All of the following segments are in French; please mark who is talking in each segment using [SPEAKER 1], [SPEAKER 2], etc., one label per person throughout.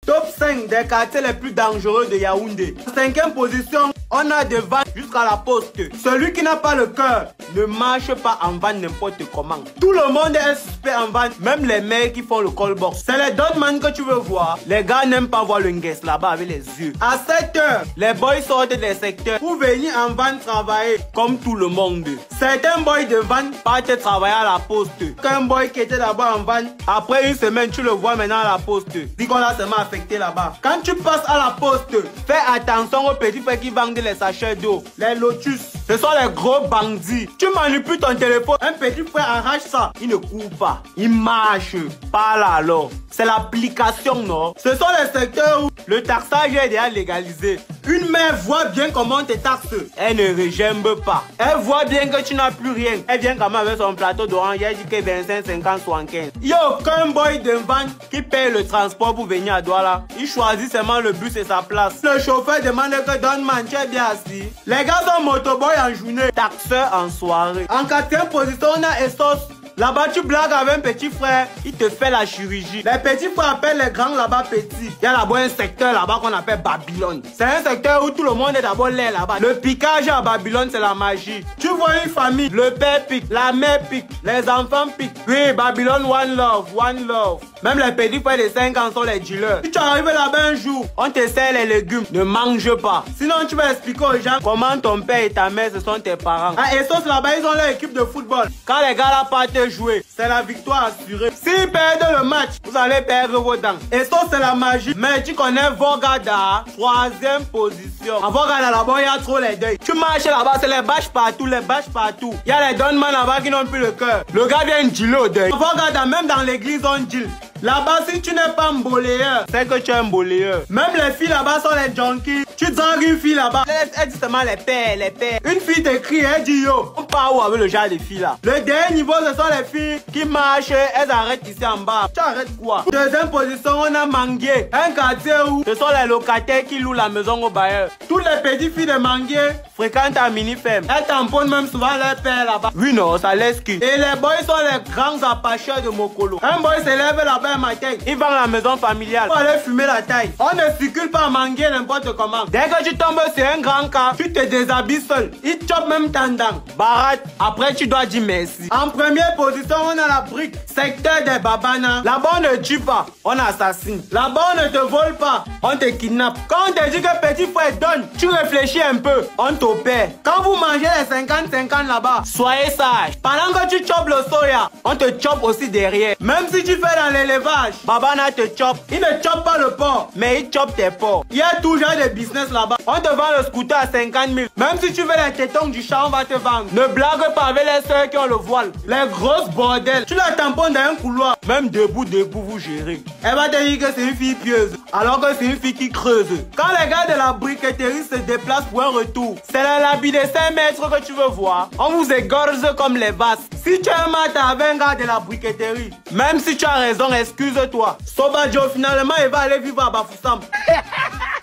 [SPEAKER 1] Top 5 des quartiers les plus dangereux de Yaoundé. En 5e position, on a de vannes jusqu'à la poste. Celui qui n'a pas le cœur ne marche pas en van n'importe comment. Tout le monde est suspect en van, même les mecs qui font le call box. C'est les Dotman que tu veux voir. Les gars n'aiment pas voir le guest là-bas avec les yeux. À 7 heures, les boys sortent des secteurs pour venir en van travailler comme tout le monde. Certains boys de van partent travailler à la poste. Un boy qui était là-bas en van, après une semaine, tu le vois maintenant à la poste. Dis qu'on a seulement affecté là-bas. Quand tu passes à la poste, fais attention aux petits frères qui vendent les sachets d'eau, les lotus. Ce sont les gros bandits. Tu manipules ton téléphone, un petit frère arrache ça. Il ne court pas, il marche. Pas là alors. C'est l'application, non? Ce sont les secteurs où le taxage est déjà légalisé. Une mère voit bien comment on te taxe. Elle ne régimbe pas. Elle voit bien que tu n'as plus rien. Elle vient quand même avec son plateau d'orange. Elle dit que 25, 50, 75. Il n'y a aucun boy de van qui paye le transport pour venir à Douala. Il choisit seulement le bus et sa place. Le chauffeur demande que donne tu es bien assis. Les gars sont motoboy en journée, taxeur en soirée. En 4e position, on a Essos. Là-bas, tu blagues avec un petit frère, il te fait la chirurgie. Les petits frères appellent les grands là-bas petits. Il y a là-bas un secteur là-bas qu'on appelle Babylone. C'est un secteur où tout le monde est d'abord laid là-bas. Le piquage à Babylone, c'est la magie. Tu vois une famille, le père pique, la mère pique, les enfants piquent. Oui, Babylone, one love, one love. Même les petits frères de 5 ans sont les dealers. Si tu arrives là-bas un jour, on te sert les légumes, ne mange pas. Sinon, tu vas expliquer aux gens comment ton père et ta mère, ce sont tes parents. À Essos, là-bas, ils ont leur équipe de football. Quand les gars là partent jouer, c'est la victoire assurée. S'ils perdent le match, vous allez perdre vos dents. Essos, c'est la magie. Mais tu connais Vorgada, 3e position. À Vorgada, là-bas, il y a trop les deuils. Tu marches là-bas, c'est les bâches partout, les bâches partout. Il y a les donnemans là-bas qui n'ont plus le cœur. Le gars vient dealer au deuil. À Vorgada, même dans l'église, on deal. Là-bas, si tu n'es pas un mboléeur, c'est que tu es un mboléeur. Même les filles là-bas sont les junkies. Tu dragues une fille là-bas, elle dit seulement les pères, les pères. Une fille t'écrit, elle dit yo. On part où avec le genre de filles là? Le dernier niveau, ce sont les filles qui marchent, elles arrêtent ici en bas. Tu arrêtes quoi? 2e position, on a Manguier. Un quartier où ce sont les locataires qui louent la maison au bailleur. Toutes les petites filles de Manguier fréquentent un mini-ferme. Elles tamponnent même souvent leur père là-bas. Oui, non, ça laisse qui. Et les boys sont les grands apacheurs de Mokolo. Un boy s'élève là-bas matin, il va à la maison familiale pour aller fumer la taille. On ne circule pas à Manguier n'importe comment. Dès que tu tombes sur un grand cas, tu te déshabilles seul. Il chope même tendang. Barat, après tu dois dire merci. En première position, on a la brique, secteur des Babana. Là-bas, on ne tue pas, on assassine. Là-bas, on ne te vole pas, on te kidnappe. Quand on te dit que petit frère donne, tu réfléchis un peu, on t'opère. Quand vous mangez les 50-50 là-bas, soyez sage. Pendant que tu chopes le soya, on te chope aussi derrière. Même si tu fais dans l'élevage, Babana te chope. Il ne chope pas le porc, mais il chope tes porcs. Il y a tout genre de business là-bas. On te vend le scooter à 50 000. Même si tu veux les tétons du chat, on va te vendre. Ne blague pas avec les soeurs qui ont le voile. Les grosses bordels. Tu la tamponnes dans un couloir. Même debout, vous gérez. Elle va te dire que c'est une fille pieuse, alors que c'est une fille qui creuse. Quand les gars de la briqueterie se déplacent pour un retour, c'est l'habit de 5 mètres que tu veux voir. On vous égorge comme les vases. Si tu es un mat avec un gars de la briqueterie, même si tu as raison, excuse-toi. Sobajo, finalement, il va aller vivre à Bafoussam.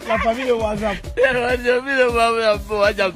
[SPEAKER 2] La famille de WhatsApp.
[SPEAKER 3] La famille de WhatsApp.